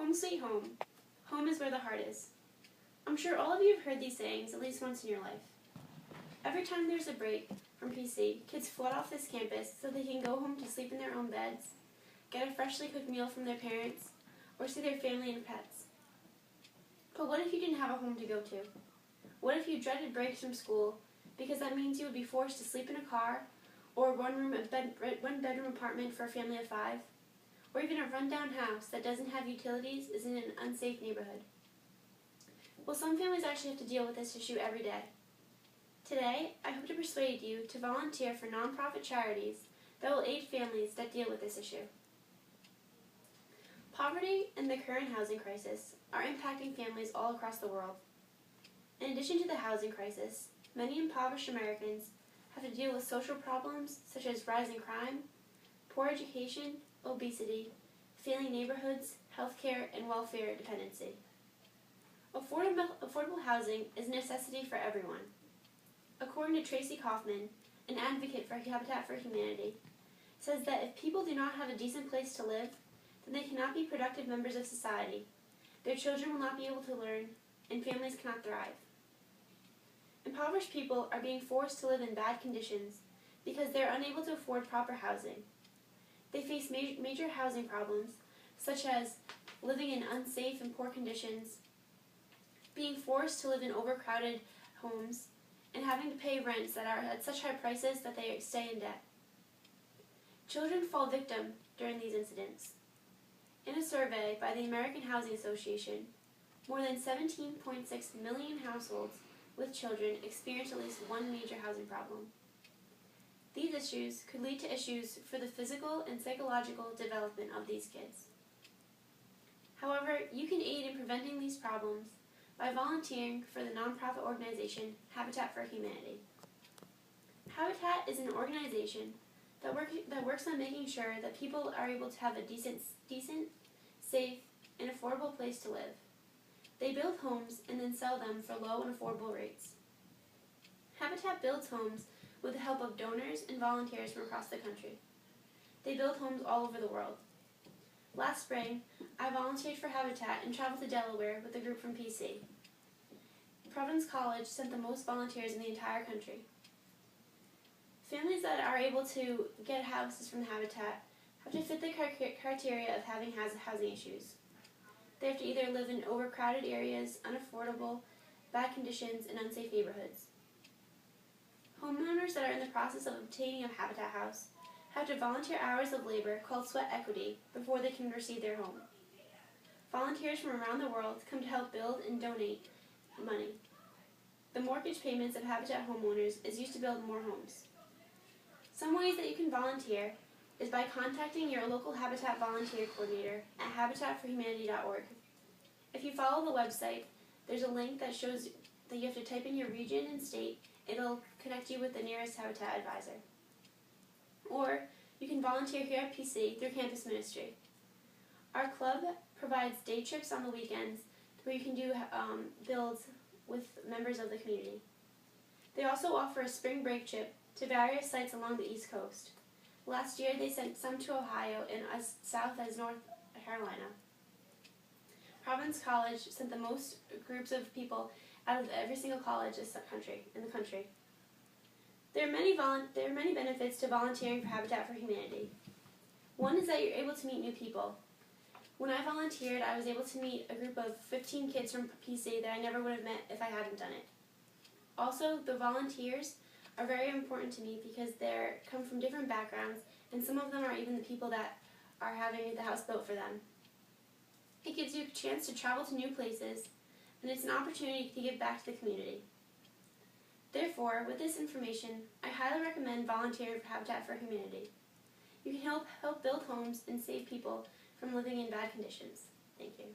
Home sweet home. Home is where the heart is. I'm sure all of you have heard these sayings at least once in your life. Every time there's a break from PC, kids flood off this campus so they can go home to sleep in their own beds, get a freshly cooked meal from their parents, or see their family and pets. But what if you didn't have a home to go to? What if you dreaded breaks from school because that means you would be forced to sleep in a car, or a one-bedroom apartment for a family of 5, or even a rundown house that doesn't have utilities is in an unsafe neighborhood? Well, some families actually have to deal with this issue every day. Today, I hope to persuade you to volunteer for nonprofit charities that will aid families that deal with this issue. Poverty and the current housing crisis are impacting families all across the world. In addition to the housing crisis, many impoverished Americans have to deal with social problems such as rising crime, poor education, obesity, failing neighborhoods, healthcare, and welfare dependency. Affordable housing is a necessity for everyone. According to Tracy Kaufman, an advocate for Habitat for Humanity, says that if people do not have a decent place to live, then they cannot be productive members of society, their children will not be able to learn, and families cannot thrive. Impoverished people are being forced to live in bad conditions because they are unable to afford proper housing. They face major housing problems, such as living in unsafe and poor conditions, being forced to live in overcrowded homes, and having to pay rents that are at such high prices that they stay in debt. Children fall victim during these incidents. In a survey by the American Housing Association, more than 17.6 million households with children experience at least one major housing problem. These issues could lead to issues for the physical and psychological development of these kids. However, you can aid in preventing these problems by volunteering for the nonprofit organization Habitat for Humanity. Habitat is an organization that works on making sure that people are able to have a decent, safe, and affordable place to live. They build homes and then sell them for low and affordable rates. Habitat builds homes with the help of donors and volunteers from across the country. They build homes all over the world. Last spring, I volunteered for Habitat and traveled to Delaware with a group from PC. Providence College sent the most volunteers in the entire country. Families that are able to get houses from Habitat have to fit the criteria of having housing issues. They have to either live in overcrowded areas, unaffordable, bad conditions, and unsafe neighborhoods. Homeowners that are in the process of obtaining a Habitat house have to volunteer hours of labor called sweat equity before they can receive their home. Volunteers from around the world come to help build and donate money. The mortgage payments of Habitat homeowners is used to build more homes. Some ways that you can volunteer is by contacting your local Habitat volunteer coordinator at habitatforhumanity.org. If you follow the website, there's a link that shows that you have to type in your region and state. It'll connect you with the nearest Habitat advisor. Or you can volunteer here at PC through campus ministry. Our club provides day trips on the weekends where you can do builds with members of the community. They also offer a spring break trip to various sites along the East Coast. Last year they sent some to Ohio and as south as North Carolina. Providence College sent the most groups of people out of every single college in the country. There are many benefits to volunteering for Habitat for Humanity. One is that you're able to meet new people. When I volunteered, I was able to meet a group of 15 kids from PC that I never would have met if I hadn't done it. Also, the volunteers are very important to me because they come from different backgrounds, and some of them are even the people that are having the house built for them. It gives you a chance to travel to new places, and it's an opportunity to give back to the community. Therefore, with this information, I highly recommend volunteering for Habitat for Humanity. You can help build homes and save people from living in bad conditions. Thank you.